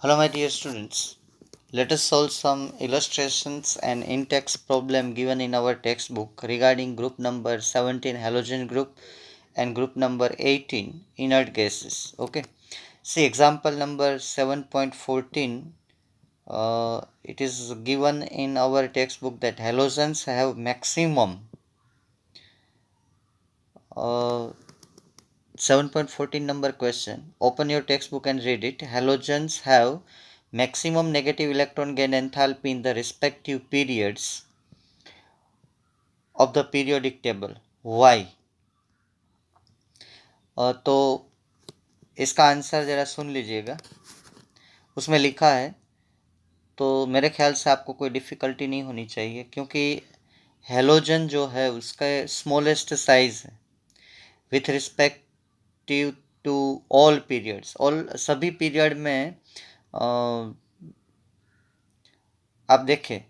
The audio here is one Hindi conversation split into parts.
Hello my dear students, let us solve some illustrations and in-text problem given in our textbook regarding group number 17 halogen group and group number 18 inert gases. Okay, see example number 7.14. It is given in our textbook that halogens have maximum 7.14 number question. Open your textbook and read it. Halogens have maximum negative electron gain enthalpy in the respective periods of the periodic table. Why? तो इसका आंसर ज़रा सुन लीजिएगा. उसमें लिखा है, तो मेरे ख्याल से आपको कोई डिफ़िकल्टी नहीं होनी चाहिए, क्योंकि हेलोजन जो है उसका स्मॉलेस्ट साइज है with respective to all periods. All सभी पीरियड में आप देखें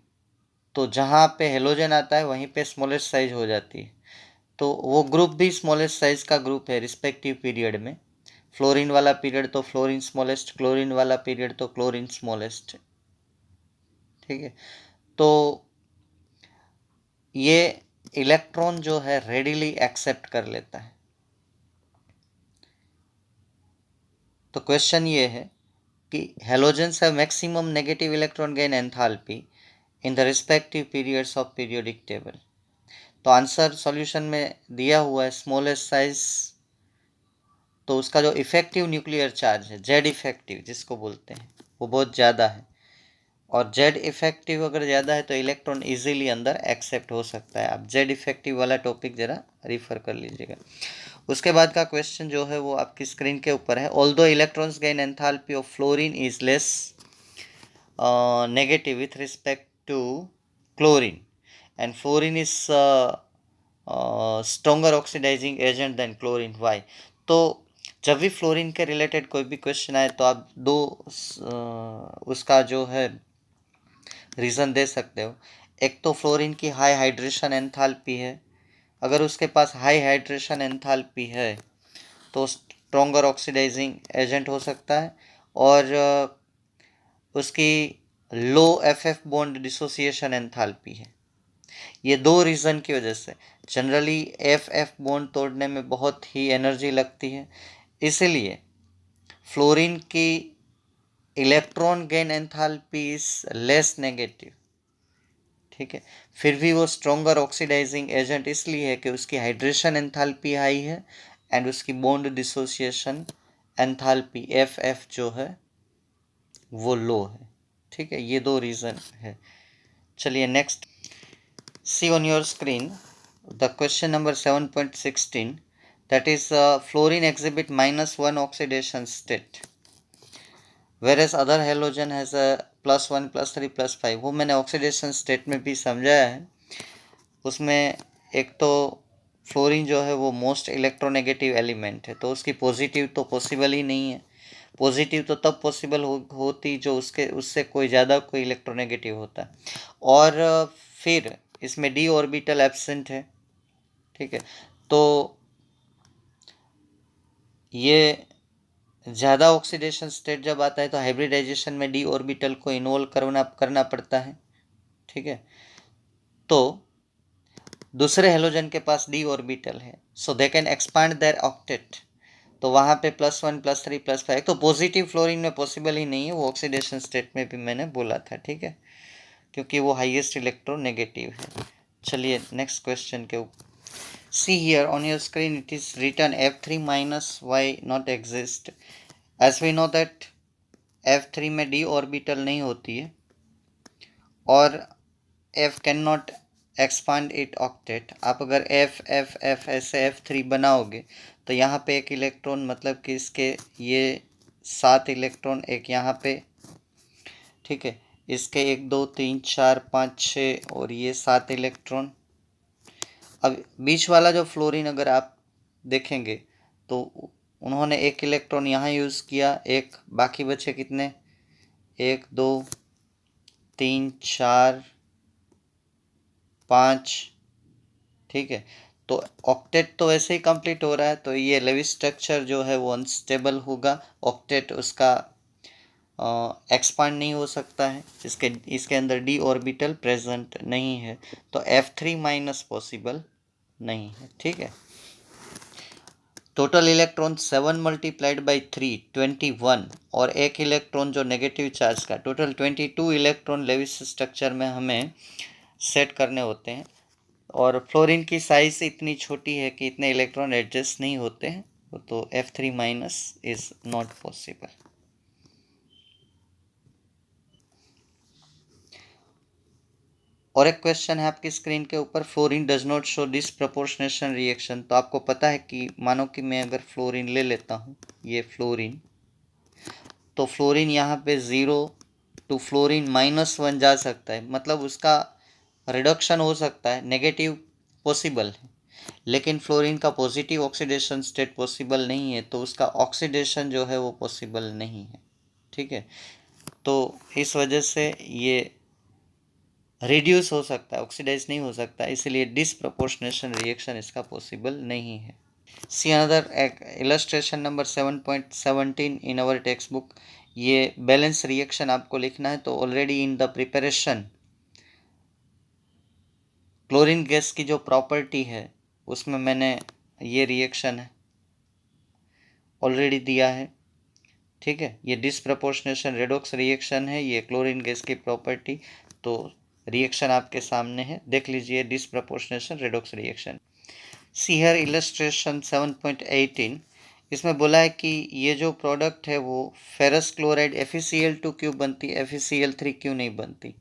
तो जहाँ पे हेलोजन आता है वहीं पे स्मॉलेस्ट साइज हो जाती है. तो वो ग्रुप भी स्मॉलेस्ट साइज का ग्रुप है रिस्पेक्टिव पीरियड में. फ्लोरीन वाला पीरियड तो फ्लोरीन स्मॉलेस्ट, क्लोरीन वाला पीरियड तो क्लोरीन स्मॉलेस्ट. ठीक है, तो ये इलेक्ट्रॉन जो है रेडिली एक्सेप्ट कर लेता है. तो क्वेश्चन ये है कि halogens have maximum negative electron gain enthalpy in the respective periods of periodic table. तो आंसर सॉल्यूशन में दिया हुआ है स्मॉलेस्ट साइज. तो उसका जो इफेक्टिव न्यूक्लियर चार्ज है, जेड इफेक्टिव जिसको बोलते हैं, वो बहुत ज़्यादा है. और जेड इफेक्टिव अगर ज़्यादा है तो इलेक्ट्रॉन इजीली अंदर एक्सेप्ट हो सकता है. आप जेड इफेक्टिव वाला टॉपिक ज़रा रिफ़र कर लीजिएगा. उसके बाद का क्वेश्चन जो है वो आपकी स्क्रीन के ऊपर है. Although electrons gain enthalpy of fluorine is less negative with respect to chlorine and fluorine is stronger oxidising agent than chlorine. Why? तो जब भी फ्लोरीन के रिलेटेड कोई भी क्वेश्चन आए तो आप दो उसका जो है रीज़न दे सकते हो. एक तो फ्लोरीन की हाई हाइड्रेशन एंथैल्पी है. अगर उसके पास हाई हाइड्रेशन एंथैल्पी है तो स्ट्रोंगर ऑक्सीडाइजिंग एजेंट हो सकता है. और उसकी लो एफ बॉन्ड डिसोसिएशन एंथैल्पी है. ये दो रीज़न की वजह से जनरली एफ बॉन्ड तोड़ने में बहुत ही एनर्जी लगती है, इसलिए फ्लोरीन की electron gain enthalpy is less negative. ठीक है, फिर भी वो स्ट्रोंगर ऑक्सीडाइजिंग एजेंट इसलिए है कि उसकी हाइड्रेशन एंथैल्पी हाई है एंड उसकी बॉन्ड डिसोसिएशन एंथैल्पी एफ जो है वो लो है. ठीक है, ये दो रीज़न है. चलिए next. See on your screen the question number 7.16, that is fluorine exhibit -1 oxidation state whereas other halogen has a +1 +3 +5. वो मैंने ऑक्सीडेशन स्टेट में भी समझाया है. उसमें एक तो फ्लोरीन जो है वो मोस्ट इलेक्ट्रोनेगेटिव एलिमेंट है, तो उसकी पॉजिटिव तो पॉसिबल ही नहीं है. पॉजिटिव तो तब पॉसिबल होती जो उससे कोई ज़्यादा कोई इलेक्ट्रोनेगेटिव होता. और फिर इसमें डी ऑर्बिटल एब्सेंट है. ठीक है, तो ये ज़्यादा ऑक्सीडेशन स्टेट जब आता है तो हाइब्रिडाइजेशन में डी ऑर्बिटल को इन्वॉल्व करना पड़ता है. ठीक है, तो दूसरे हेलोजन के पास डी ऑर्बिटल है, so they can expand their octet. तो वहाँ पे +1 +3 +5 तो पॉजिटिव फ्लोरीन में पॉसिबल ही नहीं है. वो ऑक्सीडेशन स्टेट में भी मैंने बोला था. ठीक है, क्योंकि वो हाईएस्ट इलेक्ट्रोनेगेटिव है. चलिए नेक्स्ट क्वेश्चन के ऊपर. See here on your screen it is written F3 minus Y not exist. As we know that F3 में d ऑर्बिटल नहीं होती है और F can not expand it octet. आप अगर F ऐसे F3 बनाओगे तो यहाँ पे एक इलेक्ट्रॉन, मतलब कि इसके ये 7 इलेक्ट्रॉन एक यहाँ पे. ठीक है, इसके 1 2 3 4 5 6 और ये 7 इलेक्ट्रॉन. अब बीच वाला जो फ्लोरीन अगर आप देखेंगे तो उन्होंने एक इलेक्ट्रॉन यहाँ यूज़ किया, एक बाकी बचे कितने, 1 2 3 4 5. ठीक है, तो ऑक्टेट तो वैसे ही कंप्लीट हो रहा है, तो ये लेविस स्ट्रक्चर जो है वो अनस्टेबल होगा. ऑक्टेट उसका एक्सपांड नहीं हो सकता है, इसके अंदर डी ऑर्बिटल प्रेजेंट नहीं है, तो F3 माइनस पॉसिबल नहीं है। ठीक है, टोटल इलेक्ट्रॉन 7 मल्टीप्लाइड बाई 3 21, और एक इलेक्ट्रॉन जो नेगेटिव चार्ज का, टोटल 22 इलेक्ट्रॉन लेविस स्ट्रक्चर में हमें सेट करने होते हैं, और फ्लोरीन की साइज इतनी छोटी है कि इतने इलेक्ट्रॉन एडजस्ट नहीं होते हैं, तो F3 minus is not possible. और एक क्वेश्चन है आपकी स्क्रीन के ऊपर, fluorine does not show disproportionation reaction. तो आपको पता है कि मानो कि मैं अगर फ्लोरीन ले लेता हूँ, ये फ्लोरीन, तो फ्लोरीन यहाँ पे 0 टू फ्लोरीन -1 जा सकता है, मतलब उसका रिडक्शन हो सकता है, नेगेटिव पॉसिबल है, लेकिन फ्लोरीन का पॉजिटिव ऑक्सीडेशन स्टेट पॉसिबल नहीं है, तो उसका ऑक्सीडेशन जो है वो पॉसिबल नहीं है। ठीक है, तो इस वजह से ये रिड्यूस हो सकता है, ऑक्सीडाइज नहीं हो सकता, इसलिए डिसप्रपोर्शनेशन रिएक्शन इसका पॉसिबल नहीं है। See another illustration number 7.17 in our text book. ये बैलेंस रिएक्शन आपको लिखना है, तो already in the preparation chlorine gas की जो प्रॉपर्टी है उसमें मैंने ये रिएक्शन है ऑलरेडी दिया है। ठीक है, ये डिसप्रपोर्शनेशन रेडॉक्स रिएक्शन है, ये क्लोरीन गैस की प्रॉपर्टी, तो रिएक्शन आपके सामने है, देख लीजिए, disproportionation redox reaction. See here illustration 7.18, इसमें बोला है कि ये जो प्रोडक्ट है वो फेरस क्लोराइड FeCl2 क्यों बनती, FeCl3 क्यों नहीं बनती।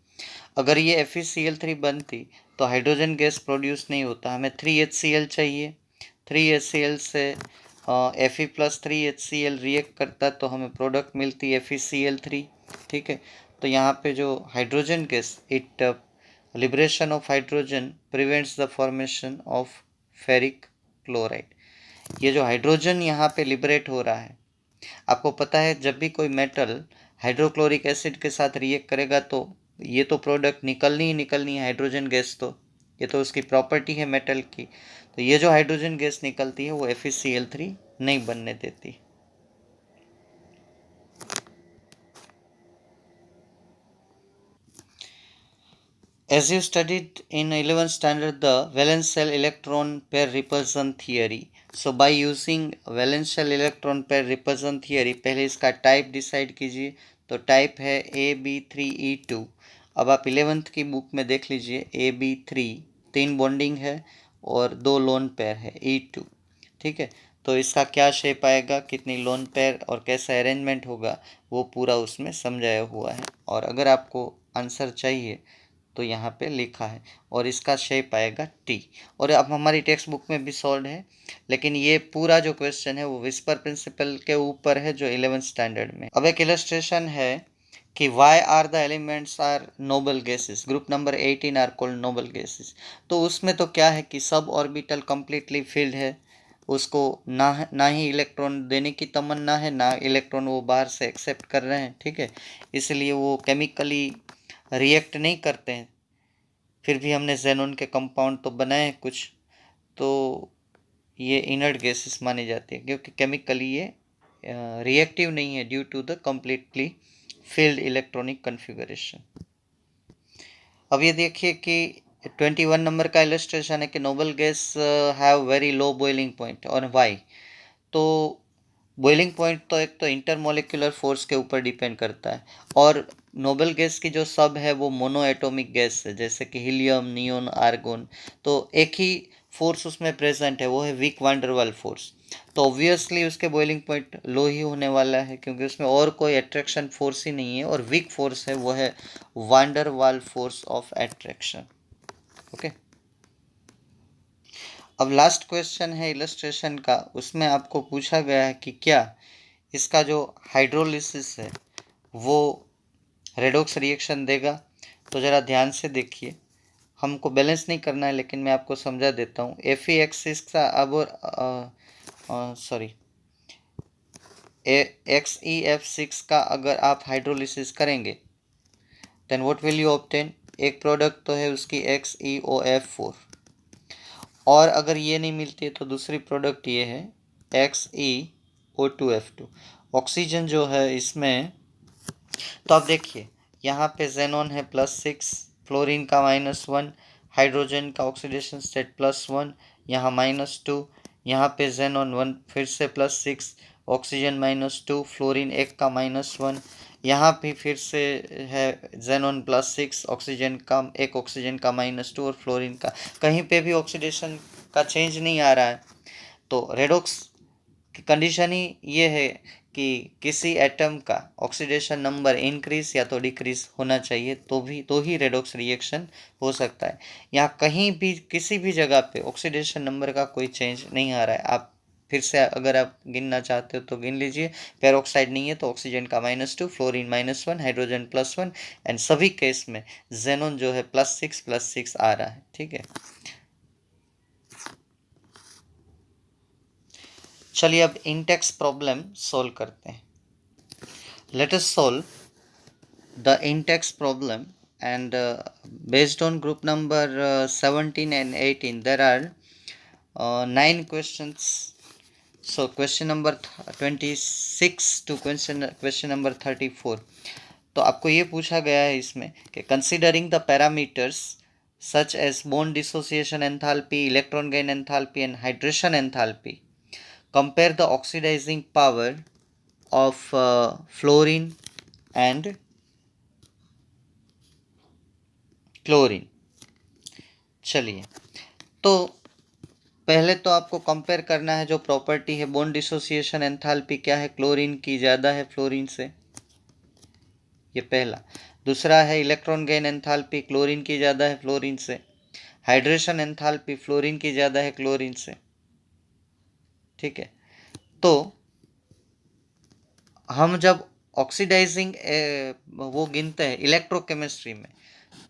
अगर ये FeCl3 बनती तो हाइड्रोजन गैस प्रोड्यूस नहीं होता, हमें 3HCl चाहिए, 3HCl से Fe+3HCl रिएक्ट करता तो हमें प्रोडक्ट मिलती है FeCl3। ठीक है, तो यहाँ पे जो hydrogen gas, it liberation of hydrogen prevents the formation of ferric chloride. ये जो हाइड्रोजन यहाँ पे लिबरेट हो रहा है, आपको पता है जब भी कोई मेटल हाइड्रोक्लोरिक एसिड के साथ रिएक्ट करेगा तो ये तो प्रोडक्ट निकलनी ही निकलनी है, हाइड्रोजन गैस, तो ये तो उसकी प्रॉपर्टी है मेटल की, तो ये जो हाइड्रोजन गैस निकलती है वो FeCl3 नहीं बनने देती। As you studied in 11th standard the valence shell electron pair repulsion theory, so by using valence shell electron pair repulsion theory पहले इसका टाइप डिसाइड कीजिए, तो टाइप है AB3E2। अब आप 11th की बुक में देख लीजिए, AB3 3 बॉन्डिंग है और 2 लोन पेयर है E2। ठीक है, तो इसका क्या शेप आएगा, कितनी लोन पेयर और कैसा अरेंजमेंट होगा, वो पूरा उसमें समझाया हुआ है, और अगर आपको आंसर चाहिए तो यहाँ पे लिखा है, और इसका शेप आएगा टी, और अब हमारी टेक्स्ट बुक में भी सॉल्व है, लेकिन ये पूरा जो क्वेश्चन है वो विस्पर प्रिंसिपल के ऊपर है जो 11th स्टैंडर्ड में। अब एक इलस्ट्रेशन है कि why are the elements are noble gases, group number 18 are called noble gases. तो उसमें तो क्या है कि सब ऑर्बिटल कंप्लीटली फिल्ड है, उसको ना ही इलेक्ट्रॉन देने की तमन्ना है, ना इलेक्ट्रॉन वो बाहर से एक्सेप्ट कर रहे हैं। ठीक है, इसलिए वो केमिकली रिएक्ट नहीं करते हैं, फिर भी हमने जेनॉन के कंपाउंड तो बनाए हैं कुछ, तो ये इनर्ट गैसेस मानी जाती है क्योंकि केमिकली ये रिएक्टिव नहीं है due to the completely filled electronic configuration. अब ये देखिए कि 21 नंबर का इलस्ट्रेशन है कि noble guys have very low boiling point, और वाई। तो बॉइलिंग पॉइंट तो एक तो इंटरमोलिकुलर फोर्स के ऊपर डिपेंड करता है, और नोबल गैस की जो सब है वो मोनो एटॉमिक गैस है, जैसे कि हीलियम, नियोन, आर्गोन, तो एक ही फोर्स उसमें प्रेजेंट है, वो है विक वांडरवाल फोर्स। तो ऑब्वियसली उसके बॉइलिंग पॉइंट लो ही होने वाला है क्योंकि उसमें और कोई अट्रैक्शन फोर्स ही नहीं है, और विक फोर्स है वो है van der Waal force of attraction. Okay, अब लास्ट क्वेश्चन है इलस्ट्रेशन का, उसमें आपको पूछा गया है कि क्या इसका जो हाइड्रोलिसिस है वो रेडॉक्स रिएक्शन देगा। तो ज़रा ध्यान से देखिए, हमको बैलेंस नहीं करना है लेकिन मैं आपको समझा देता हूँ। Fe का अब सॉरी XeF6 का अगर आप हाइड्रोलिसिस करेंगे then what will you obtain, एक प्रोडक्ट तो है उसकी XeOF4, और अगर ये नहीं मिलती है तो दूसरी प्रोडक्ट ये है XeO2F2। ऑक्सीजन जो है इसमें तो आप देखिए यहाँ पे जेनॉन है +6, फ्लोरीन का -1, हाइड्रोजन का ऑक्सीडेशन स्टेट +1, यहाँ -2, यहाँ पे जेनॉन 1 फिर से +6, ऑक्सीजन -2, फ्लोरीन एक का -1, यहाँ भी फिर से है जेनॉन +6, ऑक्सीजन का एक, ऑक्सीजन का -2 और फ्लोरीन का, कहीं पे भी ऑक्सीडेशन का चेंज नहीं आ रहा है। तो रेडॉक्स की कंडीशन ही ये है कि किसी एटम का ऑक्सीडेशन नंबर इंक्रीज या तो डिक्रीज होना चाहिए, तो ही रेडॉक्स रिएक्शन हो सकता है। यहाँ कहीं भी किसी भी जगह पे ऑक्सीडेशन नंबर का कोई चेंज नहीं आ रहा है। आप फिर से अगर आप गिनना चाहते हो तो गिन लीजिए। पेरोक्साइड नहीं है तो ऑक्सीजन का -2, फ्लोरीन -1, हाइड्रोजन +1 एंड सभी केस में जेनॉन जो है +6 आ रहा है। ठीक है, चलिए अब इंटेक्स प्रॉब्लम सॉल्व करते हैं। Let us solve the in-text problem, and based on group number 17 and 18 there are 9 questions. So question number 26 to question number 34। तो आपको ये पूछा गया है इसमें कि considering the parameters such as bond dissociation enthalpy, electron gain enthalpy and hydration enthalpy, compare the oxidizing power of fluorine and chlorine. चलिए, तो पहले तो आपको कंपेयर करना है जो प्रॉपर्टी है बॉन्ड डिसोसिएशन एंथैल्पी क्या है, क्लोरीन की ज़्यादा है फ्लोरीन से, ये पहला। दूसरा है इलेक्ट्रॉन गेन एंथैल्पी, क्लोरीन की ज़्यादा है फ्लोरीन से। हाइड्रेशन एंथैल्पी, फ्लोरीन की ज़्यादा है क्लोरीन से। ठीक है, तो हम जब ऑक्सीडाइजिंग वो गिनते हैं इलेक्ट्रोकेमिस्ट्री में,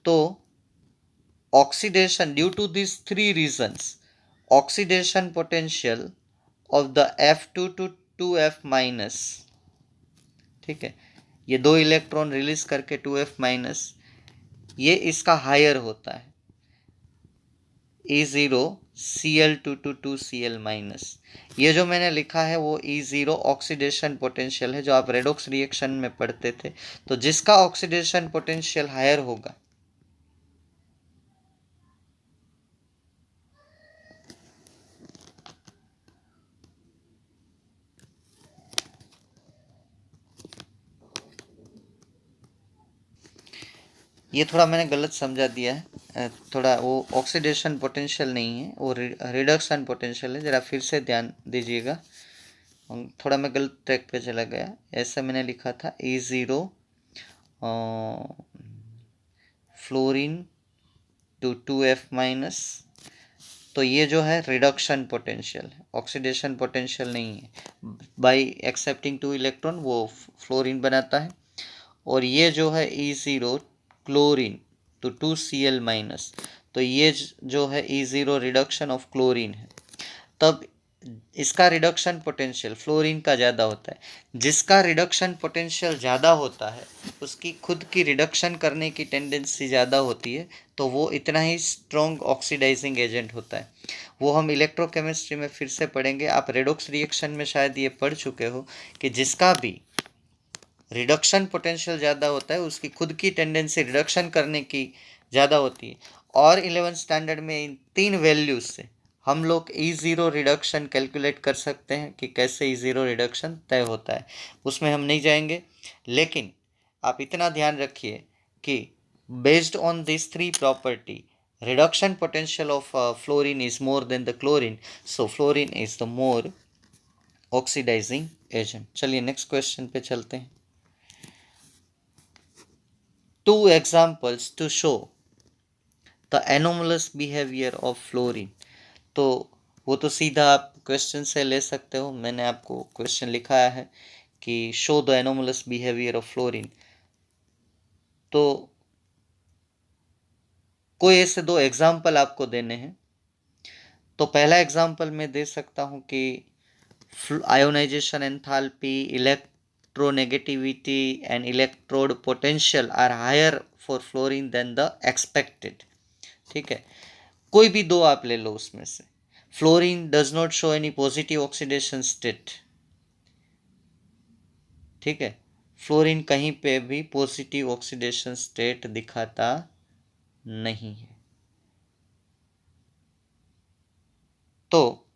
तो oxidation due to this 3 reasons, oxidation potential of the F2 to 2F minus, ठीक है, ये 2 इलेक्ट्रॉन रिलीज करके 2F माइनस, ये इसका हायर होता है E0 Cl2 to 2Cl minus. ये जो मैंने लिखा है वो E0 ऑक्सीडेशन पोटेंशियल है, जो आप रेडॉक्स रिएक्शन में पढ़ते थे। तो जिसका ऑक्सीडेशन पोटेंशियल हायर होगा ये थोड़ा मैंने गलत समझा दिया है, थोड़ा वो ऑक्सीडेशन पोटेंशियल नहीं है, वो रिडक्शन पोटेंशियल है। ज़रा फिर से ध्यान दीजिएगा, थोड़ा मैं गलत ट्रैक पे चला गया। ऐसा मैंने लिखा था E0 fluorine to 2F minus, तो ये जो है रिडक्शन पोटेंशियल है, ऑक्सीडेशन पोटेंशियल नहीं है। बाय एक्सेप्टिंग 2 इलेक्ट्रॉन वो फ्लोरीन बनाता है। और ये जो है E0 क्लोरीन तो 2Cl माइनस, तो ये जो है E0 रिडक्शन ऑफ क्लोरीन है। तब इसका रिडक्शन पोटेंशियल फ्लोरीन का ज़्यादा होता है। जिसका रिडक्शन पोटेंशियल ज़्यादा होता है उसकी खुद की रिडक्शन करने की टेंडेंसी ज़्यादा होती है, तो वो इतना ही स्ट्रॉन्ग ऑक्सीडाइजिंग एजेंट होता है। वो हम इलेक्ट्रोकेमिस्ट्री में फिर से पढ़ेंगे। आप रेडॉक्स रिएक्शन में शायद ये पढ़ चुके हो कि जिसका भी रिडक्शन पोटेंशियल ज़्यादा होता है उसकी खुद की टेंडेंसी रिडक्शन करने की ज़्यादा होती है। और 11th स्टैंडर्ड में इन 3 वैल्यूज से हम लोग E0 रिडक्शन कैलकुलेट कर सकते हैं कि कैसे E0 रिडक्शन तय होता है, उसमें हम नहीं जाएंगे। लेकिन आप इतना ध्यान रखिए कि based on this 3 property reduction potential of fluorine is more than the chlorine, so fluorine is the more oxidising agent. चलिए नेक्स्ट क्वेश्चन पे चलते हैं। 2 examples to show the anomalous behavior of fluorine। तो वो तो सीधा आप क्वेश्चन से ले सकते हो, मैंने आपको क्वेश्चन लिखा है कि show the anomalous behaviour of fluorine. तो कोई ऐसे 2 एग्जाम्पल आपको देने हैं। तो पहला एग्जाम्पल मैं दे सकता हूँ कि ionisation enthalpy, electronegativity and electrode potential are higher for fluorine than the expected. ठीक है, कोई भी 2 आप ले लो उसमें से। Fluorine does not show any positive oxidation state, ठीक है, फ्लोरीन कहीं पे भी पॉजिटिव ऑक्सीडेशन स्टेट दिखाता नहीं है। तो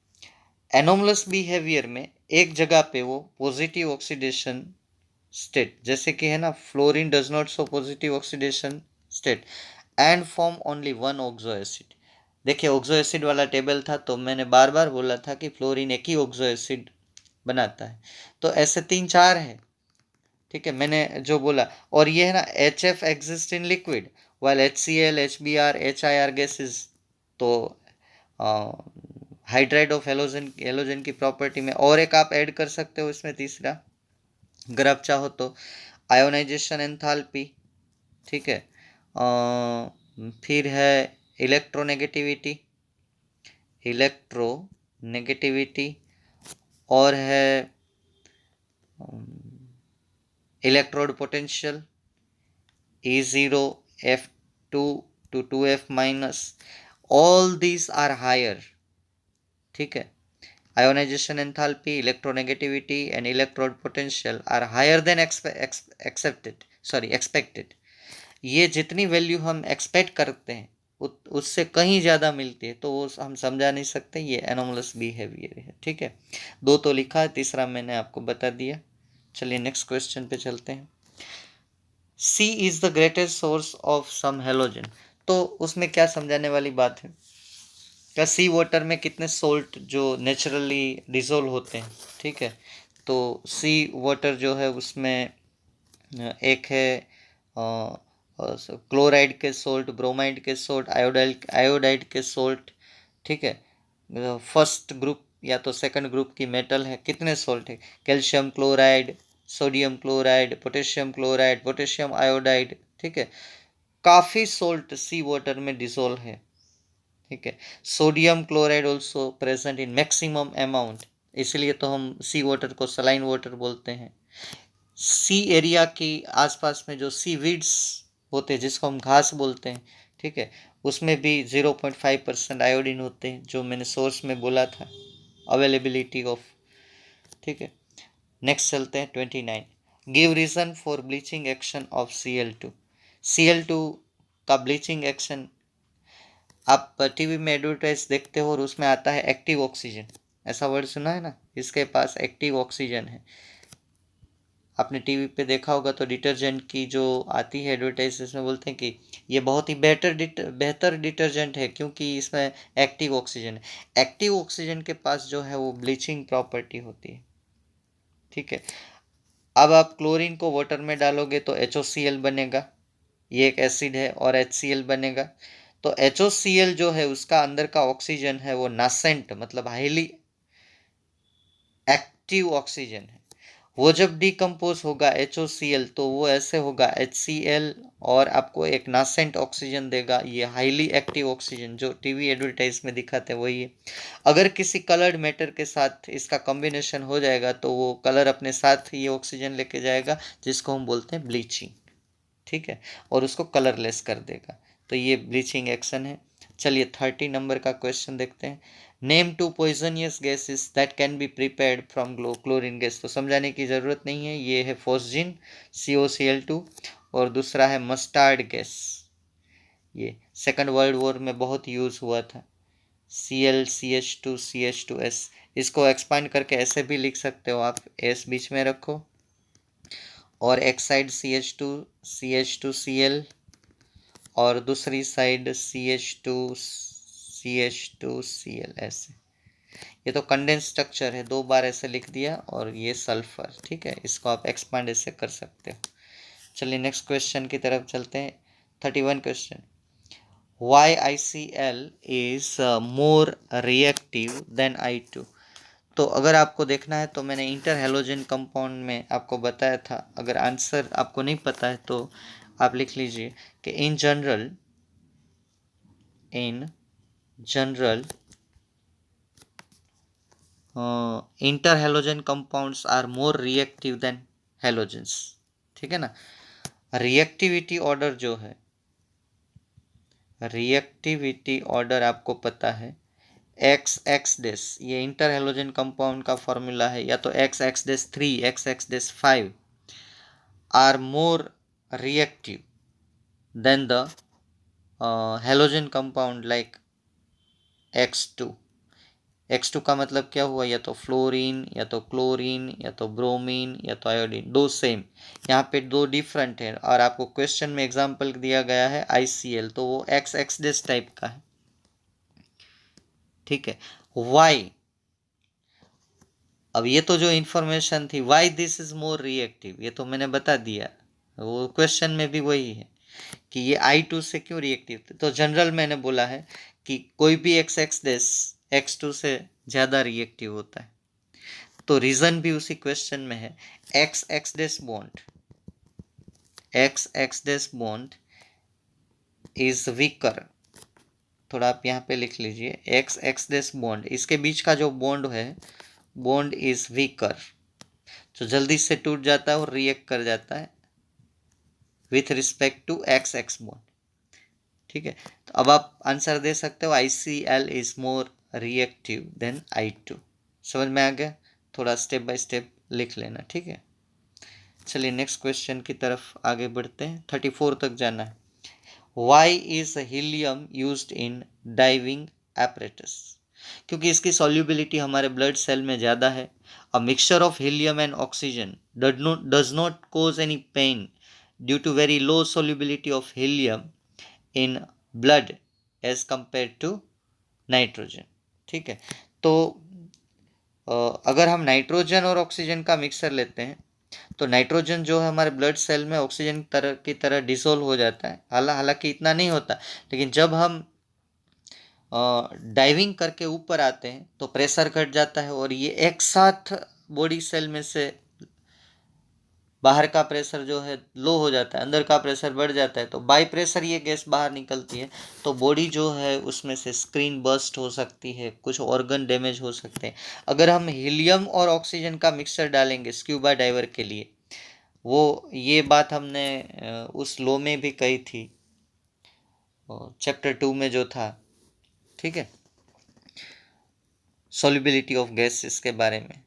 एनोमलस बिहेवियर में एक जगह पे वो पॉजिटिव ऑक्सीडेशन स्टेट, जैसे कि है ना, fluorine does not show positive oxidation state and form only one oxo acid. देखिए ऑक्सो एसिड वाला टेबल था, तो मैंने बार बार बोला था कि फ्लोरीन एक ही ऑक्सो एसिड बनाता है, तो ऐसे 3-4 है। ठीक है, मैंने जो बोला, और ये है ना HF exist in liquid while HCl HBr HIR gases, तो हाइड्राइड ऑफ हेलोजन, हेलोजन की प्रॉपर्टी में और एक आप ऐड कर सकते हो इसमें तीसरा, अगर आप चाहो तो, आयोनाइजेशन एंथैल्पी। ठीक है, फिर है इलेक्ट्रोनेगेटिविटी, इलेक्ट्रोनेगेटिविटी, और है electrode potential E0 F2 to 2F minus, all these are higher। ठीक है, ionization enthalpy, electronegativity and electrode potential are higher than expected। ये जितनी वैल्यू हम एक्सपेक्ट करते हैं उससे कहीं ज़्यादा मिलती है, तो वो हम समझा नहीं सकते, ये एनोमलस बिहेवियर है। ठीक है, 2 तो लिखा है, तीसरा मैंने आपको बता दिया। चलिए नेक्स्ट क्वेश्चन पे चलते हैं। Sea is the greatest source of some halogen. तो उसमें क्या समझाने वाली बात है, क्या सी वाटर में कितने सोल्ट जो नेचुरली डिसोल्व होते हैं। ठीक है, तो सी वाटर जो है उसमें एक है क्लोराइड के सोल्ट, ब्रोमाइड के सोल्ट, आयोडाइड के सोल्ट। ठीक है, फर्स्ट ग्रुप या तो सेकंड ग्रुप की मेटल है, कितने सोल्ट है, calcium chloride, sodium chloride, potassium chloride, potassium iodide. ठीक है, काफ़ी सोल्ट सी वाटर में डिसोल्व है। ठीक है, sodium chloride also present in maximum amount, इसलिए तो हम सी वाटर को सलाइन वाटर बोलते हैं। सी एरिया के आसपास में जो सी वीड्स होते हैं, जिसको हम घास बोलते हैं, ठीक है, उसमें भी 0.5% आयोडीन होते हैं, जो मैंने सोर्स में बोला था, अवेलेबिलिटी ऑफ। ठीक है, नेक्स्ट चलते हैं 29। Give reason for bleaching action of Cl2। Cl2 का ब्लीचिंग एक्शन, आप टीवी में एडवर्टाइज देखते हो और उसमें आता है एक्टिव ऑक्सीजन, ऐसा वर्ड सुना है ना, इसके पास एक्टिव ऑक्सीजन है। आपने टीवी पे देखा होगा तो डिटर्जेंट की जो आती है एडवर्टाइज, इसमें बोलते हैं कि ये बहुत ही बेहतर डिटर्जेंट है क्योंकि इसमें एक्टिव ऑक्सीजन है। एक्टिव ऑक्सीजन के पास जो है वो ब्लीचिंग प्रॉपर्टी होती है। ठीक है, अब आप क्लोरीन को वाटर में डालोगे तो HOCl बनेगा, ये एक एसिड है, और HCl बनेगा। तो HOCl जो है उसका अंदर का ऑक्सीजन है वो नासेंट, मतलब हाईली एक्टिव ऑक्सीजन है। वो जब डिकम्पोज होगा HOCl तो वो ऐसे होगा HCl, और आपको एक नासेंट ऑक्सीजन देगा, ये हाईली एक्टिव ऑक्सीजन जो टीवी एडवर्टाइज में दिखाते हैं वही है। अगर किसी कलर्ड मैटर के साथ इसका कॉम्बिनेशन हो जाएगा तो वो कलर अपने साथ ये ऑक्सीजन लेके जाएगा, जिसको हम बोलते हैं ब्लीचिंग। ठीक है, और उसको कलरलेस कर देगा, तो ये ब्लीचिंग एक्शन है। चलिए 30 नंबर का क्वेश्चन देखते हैं। Name two poisonous gases that can be prepared from chlorine gas. तो समझाने की ज़रूरत नहीं है, ये है फॉस्जिन COCl2, और दूसरा है मस्टार्ड गैस, ये सेकंड वर्ल्ड वॉर में बहुत यूज़ हुआ था, ClCH2CH2S। इसको एक्सपांड करके ऐसे भी लिख सकते हो आप, एस बीच में रखो, और एक साइड CH2CH2Cl, और दूसरी साइड CH2CH2Cl, ऐसे। ये तो कंडेंस स्ट्रक्चर है, 2 बार ऐसे लिख दिया, और ये सल्फर। ठीक है, इसको आप एक्सपांड ऐसे कर सकते हो। चलिए नेक्स्ट क्वेश्चन की तरफ चलते हैं। 31 question, why ICl is more reactive than I2। तो अगर आपको देखना है तो मैंने इंटर हेलोजन कंपाउंड में आपको बताया था, अगर आंसर आपको नहीं पता है तो आप लिख लीजिए कि in general interhalogen compounds are more reactive than halogens. ठीक है ना, रिएक्टिविटी ऑर्डर जो है, रिएक्टिविटी ऑर्डर आपको पता है, XX-, ये इंटर हेलोजन कंपाउंड का फॉर्मूला है, या तो XX-3 XX-5, are more reactive than the halogen compound like X2. X2 का मतलब क्या हुआ, या तो फ्लोरीन या तो क्लोरीन या तो ब्रोमीन या तो आयोडीन, दो सेम। यहाँ पे दो डिफरेंट है और आपको क्वेश्चन में एग्जांपल दिया गया है ICL, तो वो एक्स एक्स डेस टाइप का है, ठीक है। वाई, अब ये तो जो इंफॉर्मेशन थी, why this is more reactive, ये तो मैंने बता दिया, वो क्वेश्चन में भी वही है कि ये I2 से क्यों रिएक्टिव थे। तो जनरल मैंने बोला है कि कोई भी एक्स एक्स डेस X2 से ज़्यादा रिएक्टिव होता है, तो रीज़न भी उसी क्वेश्चन में है। X X dash bond is weaker, थोड़ा आप यहाँ पे लिख लीजिए, एक्स एक्स डेस बॉन्ड, इसके बीच का जो बॉन्ड है, बॉन्ड इज वीकर, जो जल्दी से टूट जाता है और रिएक्ट कर जाता है with respect to X X bond, ठीक है। तो अब आप आंसर दे सकते हो ICL is more reactive than I2। समझ में आ गया, थोड़ा स्टेप बाय स्टेप लिख लेना, ठीक है। चलिए नेक्स्ट क्वेश्चन की तरफ आगे बढ़ते हैं, 34 तक जाना है। Why is helium used in diving apparatus? क्योंकि इसकी सॉल्युबिलिटी हमारे ब्लड सेल में ज़्यादा है। A mixture of helium and oxygen does not cause any pain due to very low solubility of helium in blood as compared to nitrogen, ठीक है। तो अगर हम नाइट्रोजन और ऑक्सीजन का मिक्सर लेते हैं तो नाइट्रोजन जो है हमारे ब्लड सेल में ऑक्सीजन की तरह डिसोल्व हो जाता है, हालांकि इतना नहीं होता, लेकिन जब हम डाइविंग करके ऊपर आते हैं तो प्रेशर घट जाता है और ये एक साथ बॉडी सेल में से बाहर का प्रेशर जो है लो हो जाता है, अंदर का प्रेशर बढ़ जाता है, तो बाई प्रेशर ये गैस बाहर निकलती है, तो बॉडी जो है उसमें से स्क्रीन बर्स्ट हो सकती है, कुछ ऑर्गन डैमेज हो सकते हैं। अगर हम हीलियम और ऑक्सीजन का मिक्सचर डालेंगे स्क्यूबा डाइवर के लिए, वो ये बात हमने उस लो में भी कही थी, चैप्टर 2 में जो था, ठीक है, सॉल्युबिलिटी ऑफ गैसेस के बारे में।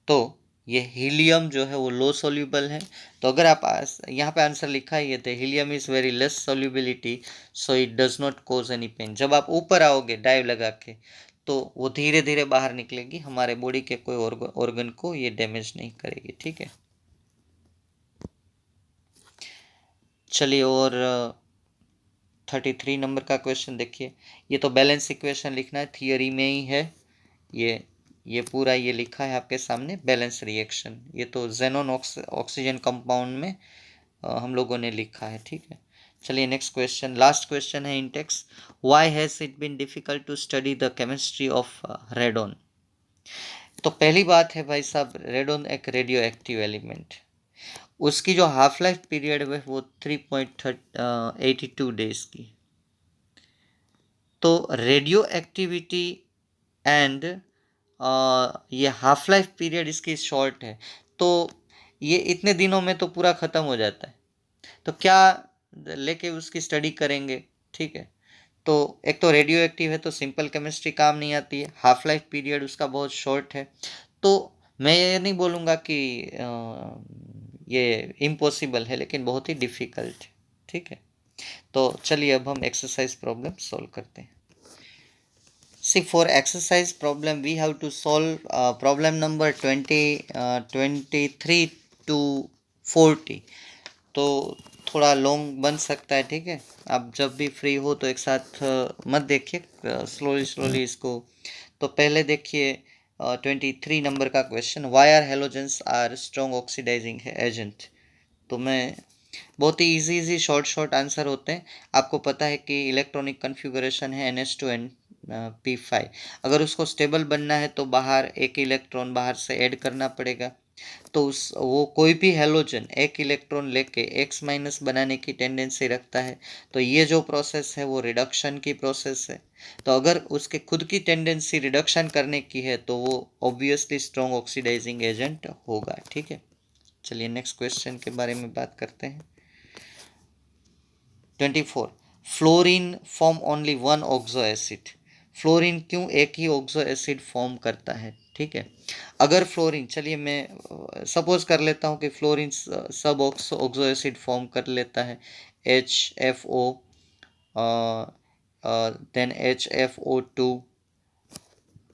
तो ये हीलियम जो है वो लो सोल्यूबल है, तो अगर आप यहाँ पे आंसर लिखा है ये तो helium is very less solubility so it does not cause any pain. जब आप ऊपर आओगे डाइव लगा के तो वो धीरे धीरे बाहर निकलेगी, हमारे बॉडी के कोई ऑर्गन को ये डैमेज नहीं करेगी, ठीक है। चलिए और 33 नंबर का क्वेश्चन देखिए, ये तो बैलेंस इक्वेशन लिखना है, थियोरी में ही है, ये पूरा ये लिखा है आपके सामने बैलेंस रिएक्शन, ये तो जेनॉन ऑक्सीजन कंपाउंड में हम लोगों ने लिखा है, ठीक है। चलिए नेक्स्ट क्वेश्चन, लास्ट क्वेश्चन है intext, why has it been difficult to study the chemistry of radon? तो पहली बात है भाई साहब, रेडोन एक रेडियो एक्टिव एलिमेंट, उसकी जो हाफ लाइफ पीरियड है वो 3.82 डेज की, तो रेडियो एक्टिविटी एंड ये हाफ लाइफ पीरियड इसकी शॉर्ट है, तो ये इतने दिनों में तो पूरा ख़त्म हो जाता है, तो क्या लेके उसकी स्टडी करेंगे, ठीक है। तो एक तो रेडियो एक्टिव है तो सिंपल केमिस्ट्री काम नहीं आती है, हाफ लाइफ पीरियड उसका बहुत शॉर्ट है, तो मैं ये नहीं बोलूँगा कि ये इम्पॉसिबल है, लेकिन बहुत ही डिफ़िकल्ट है, ठीक है। तो चलिए अब हम एक्सरसाइज प्रॉब्लम सॉल्व करते हैं। See, for exercise problem we have to solve problem number 23 to 40, तो थोड़ा लॉन्ग बन सकता है, ठीक है। आप जब भी फ्री हो तो एक साथ मत देखिए, स्लोली इसको। तो पहले देखिए 23 नंबर का question, why are halogens are strong oxidising agent. तो मैं बहुत ही इजी शॉर्ट आंसर होते हैं। आपको पता है कि इलेक्ट्रॉनिक कन्फिगरेशन है NH2 एंड P5, अगर उसको स्टेबल बनना है तो बाहर एक इलेक्ट्रॉन बाहर से ऐड करना पड़ेगा, तो वो कोई भी हेलोजन एक इलेक्ट्रॉन लेके X माइनस बनाने की टेंडेंसी रखता है, तो ये जो प्रोसेस है वो रिडक्शन की प्रोसेस है, तो अगर उसके खुद की टेंडेंसी रिडक्शन करने की है तो वो ऑब्वियसली स्ट्रॉन्ग ऑक्सीडाइजिंग एजेंट होगा, ठीक है। चलिए नेक्स्ट क्वेश्चन के बारे में बात करते हैं। 24, fluorine form only one oxo acid, fluorine क्यों एक ही ऑक्सो एसिड फॉर्म करता है? ठीक है। अगर फ्लोरीन, चलिए मैं सपोज कर लेता हूँ कि फ्लोरीन सब ऑक्सो एसिड फॉर्म कर लेता है, HFO, then HFO2,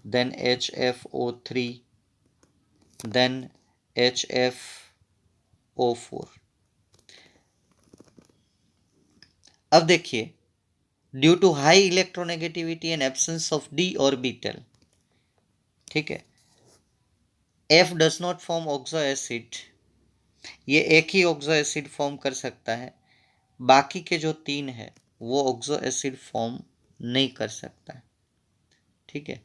then HFO3, then HFO4। अब देखिए, due to high electronegativity and absence of d orbital, ठीक है, F does not form oxo acid, ये एक ही ऑक्सो एसिड फॉर्म कर सकता है, बाकी के जो 3 है वो ऑक्सो एसिड फॉर्म नहीं कर सकता है, ठीक है।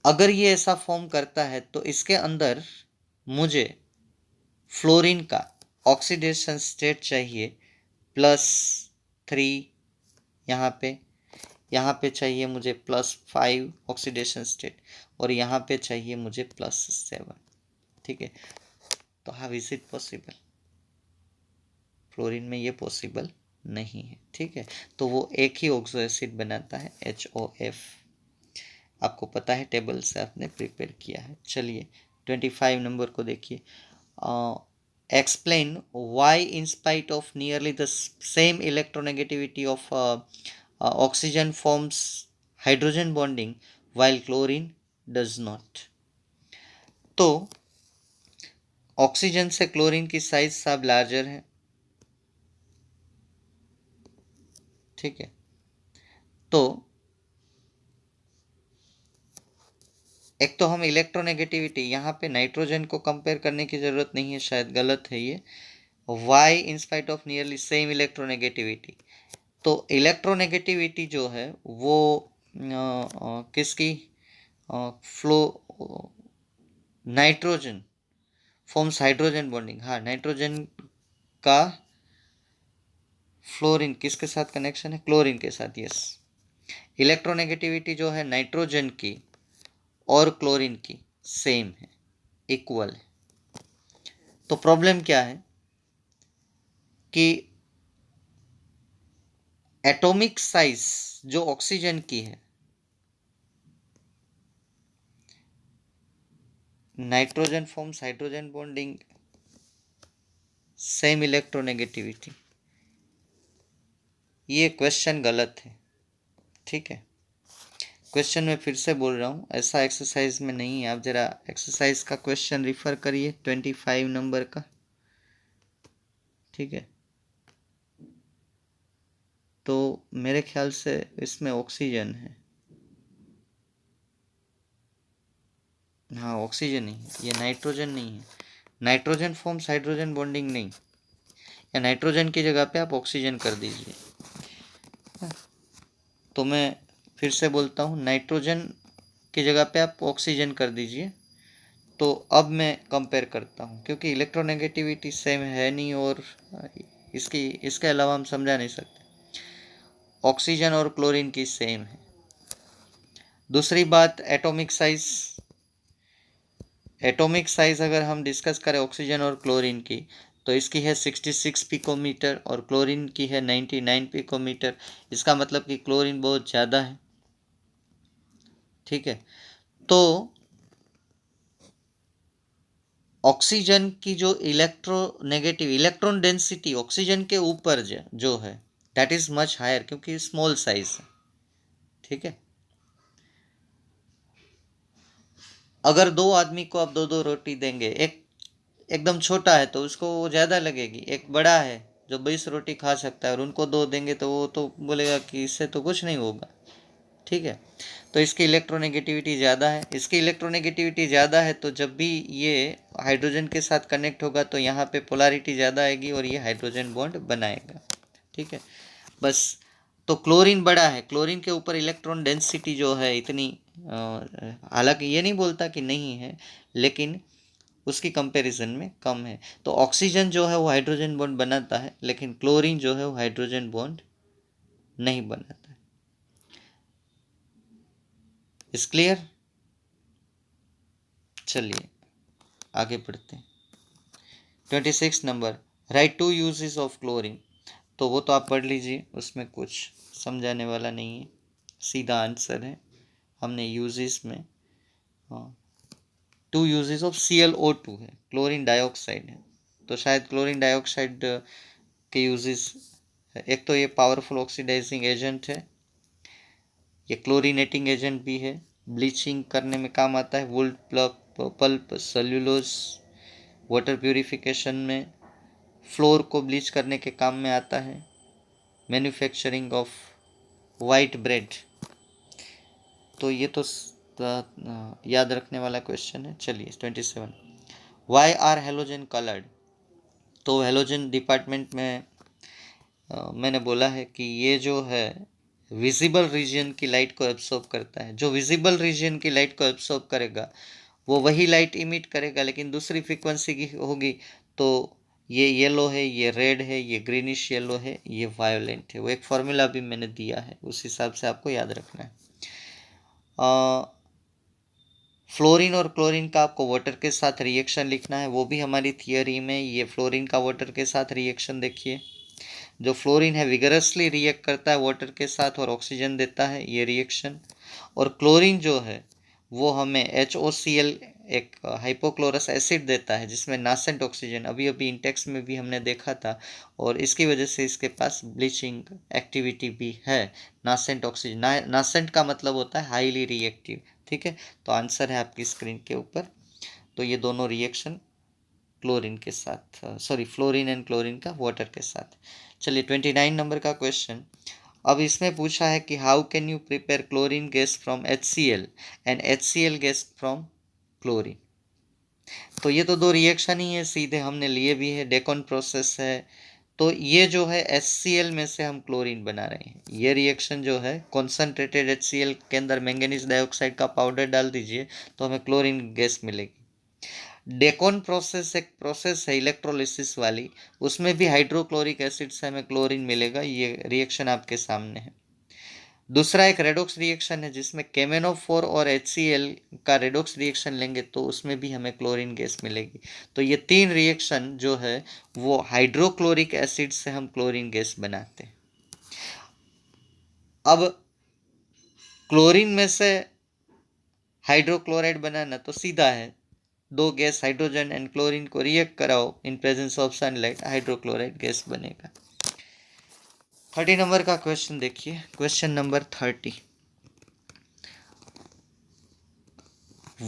अगर ये ऐसा फॉर्म करता है तो इसके अंदर मुझे फ्लोरीन का ऑक्सीडेशन स्टेट चाहिए +3, यहाँ पे चाहिए मुझे +5 ऑक्सीडेशन स्टेट, और यहाँ पे चाहिए मुझे +7, ठीक है। तो how is it possible? Fluorine में ये पॉसिबल नहीं है, ठीक है। तो वो एक ही ऑक्सो एसिड बनाता है, HOF। आपको पता है, टेबल से आपने प्रिपेयर किया है। चलिए 25 नंबर को देखिए। Explain why in spite of nearly the same electronegativity of oxygen forms hydrogen bonding while chlorine does not. तो ऑक्सीजन से क्लोरीन की साइज सब लार्जर है, ठीक है। तो एक तो हम इलेक्ट्रोनेगेटिविटी, यहाँ पे नाइट्रोजन को कंपेयर करने की ज़रूरत नहीं है, शायद गलत है ये। Why in spite of nearly same electronegativity, तो इलेक्ट्रोनेगेटिविटी जो है वो किसकी, फ्लो, नाइट्रोजन फॉर्म्स हाइड्रोजन बॉन्डिंग, हाँ नाइट्रोजन का फ्लोरीन किसके साथ कनेक्शन है, क्लोरीन के साथ, यस। इलेक्ट्रोनेगेटिविटी जो है नाइट्रोजन की और क्लोरीन की सेम है, इक्वल है। तो प्रॉब्लम क्या है कि एटॉमिक साइज जो ऑक्सीजन की है, nitrogen forms hydrogen bonding, same electronegativity, ये क्वेश्चन गलत है, ठीक है। क्वेश्चन में फिर से बोल रहा हूँ, ऐसा एक्सरसाइज में नहीं है। आप जरा एक्सरसाइज का क्वेश्चन रिफर करिए 25 नंबर का, ठीक है। तो मेरे ख्याल से इसमें ऑक्सीजन है, हाँ ऑक्सीजन ही है, ये नाइट्रोजन नहीं है। नाइट्रोजन फॉर्म्स हाइड्रोजन बॉन्डिंग नहीं, या नाइट्रोजन की जगह पे आप ऑक्सीजन कर दीजिए। तो मैं फिर से बोलता हूँ, नाइट्रोजन की जगह पे आप ऑक्सीजन कर दीजिए। तो अब मैं कंपेयर करता हूँ, क्योंकि इलेक्ट्रोनेगेटिविटी सेम है नहीं, और इसके अलावा हम समझा नहीं सकते। ऑक्सीजन और क्लोरीन की सेम है। दूसरी बात, एटॉमिक साइज अगर हम डिस्कस करें ऑक्सीजन और क्लोरीन की, तो इसकी है 66 पिकोमीटर और क्लोरीन की है 99 पिकोमीटर। इसका मतलब कि क्लोरीन बहुत ज़्यादा है, ठीक है। तो ऑक्सीजन की जो इलेक्ट्रोनेगेटिव इलेक्ट्रॉन डेंसिटी ऑक्सीजन के ऊपर जो है दैट इज मच हायर, क्योंकि स्मॉल साइज है, ठीक है। अगर 2 आदमी को आप 2-2 रोटी देंगे, एक एकदम छोटा है तो उसको वो ज़्यादा लगेगी, एक बड़ा है जो 20 रोटी खा सकता है और उनको 2 देंगे तो वो तो बोलेगा कि इससे तो कुछ नहीं होगा, ठीक है। तो इसकी इलेक्ट्रोनेगेटिविटी ज़्यादा है, इसकी इलेक्ट्रोनेगेटिविटी ज़्यादा है, तो जब भी ये हाइड्रोजन के साथ कनेक्ट होगा तो यहाँ पे पोलैरिटी ज़्यादा आएगी और ये हाइड्रोजन बॉन्ड बनाएगा, ठीक है। बस, तो क्लोरीन बड़ा है, क्लोरीन के ऊपर इलेक्ट्रॉन डेंसिटी जो है इतनी, हालांकि ये नहीं बोलता कि नहीं है, लेकिन उसकी कंपैरिजन में कम है। तो ऑक्सीजन जो है वो हाइड्रोजन बॉन्ड बनाता है, लेकिन क्लोरीन जो है वो हाइड्रोजन बॉन्ड नहीं बनाता है। इस क्लियर? चलिए आगे बढ़ते हैं। 26 number, right 2 uses of chlorine. तो वो तो आप पढ़ लीजिए, उसमें कुछ समझाने वाला नहीं है, सीधा आंसर है। हमने यूजेस में हाँ, 2 यूजेस ऑफ ClO2 है, क्लोरीन डाइऑक्साइड है, तो शायद क्लोरीन डाइऑक्साइड के यूजेस है। एक तो ये पावरफुल ऑक्सीडाइजिंग एजेंट है, ये क्लोरीनेटिंग एजेंट भी है, ब्लीचिंग करने में काम आता है, वुल पल्प, सेल्यूलोज, वाटर प्यूरिफिकेशन में, फ्लोर को ब्लीच करने के काम में आता है, मैन्युफैक्चरिंग ऑफ वाइट ब्रेड। तो ये तो याद रखने वाला क्वेश्चन है। चलिए 27, वाई आर हेलोजन कलर्ड। तो हेलोजन डिपार्टमेंट में मैंने बोला है कि ये जो है विजिबल रीजन की लाइट को एब्सॉर्ब करता है। जो विजिबल रीजन की लाइट को एब्सॉर्ब करेगा वो वही लाइट इमिट करेगा, लेकिन दूसरी फ्रीक्वेंसी की होगी। तो ये येलो है, ये रेड है, ये ग्रीनिश येलो है, ये वायोलेंट है। वो एक फॉर्मूला भी मैंने दिया है, उस हिसाब से आपको याद रखना है। फ्लोरीन और क्लोरीन का आपको वाटर के साथ रिएक्शन लिखना है, वो भी हमारी थियोरी में। ये फ्लोरीन का वाटर के साथ रिएक्शन देखिए, जो फ्लोरीन है विगरसली रिएक्ट करता है वाटर के साथ और ऑक्सीजन देता है, ये रिएक्शन। और क्लोरीन जो है वो हमें HOCl, एक हाइपोक्लोरस एसिड देता है, जिसमें नासेंट ऑक्सीजन अभी अभी इंटेक्स में भी हमने देखा था, और इसकी वजह से इसके पास ब्लीचिंग एक्टिविटी भी है। नासेंट ऑक्सीजन, नासेंट का मतलब होता है हाईली रिएक्टिव। ठीक है, तो आंसर है आपकी स्क्रीन के ऊपर। तो ये दोनों रिएक्शन क्लोरीन के साथ, सॉरी फ्लोरीन एंड क्लोरीन का वाटर के साथ। चलिए 29 नंबर का क्वेश्चन। अब इसमें पूछा है कि how can you prepare chlorine gas from HCl and HCl gas from chlorine. तो ये तो दो रिएक्शन ही है, सीधे हमने लिए भी है, डेकॉन प्रोसेस है। तो ये जो है HCl में से हम क्लोरीन बना रहे हैं। ये रिएक्शन जो है कॉन्सेंट्रेटेड HCl के अंदर मैंगनीज डाइऑक्साइड का पाउडर डाल दीजिए तो हमें क्लोरीन गैस मिलेगी। डेकॉन प्रोसेस एक प्रोसेस है इलेक्ट्रोलिसिस वाली, उसमें भी हाइड्रोक्लोरिक एसिड से हमें क्लोरीन मिलेगा। ये रिएक्शन आपके सामने है। दूसरा एक रेडॉक्स रिएक्शन है, जिसमें KMnO4 और HCl का रेडॉक्स रिएक्शन लेंगे तो उसमें भी हमें क्लोरीन गैस मिलेगी। तो ये तीन रिएक्शन जो है वो हाइड्रोक्लोरिक एसिड से हम क्लोरीन गैस बनाते हैं। अब क्लोरीन में से हाइड्रोक्लोराइड बनाना तो सीधा है, दो गैस हाइड्रोजन एंड क्लोरीन को रिएक्ट कराओ in presence of sunlight, hydrochloride gas बनेगा। 30 नंबर का क्वेश्चन देखिए, question number 30।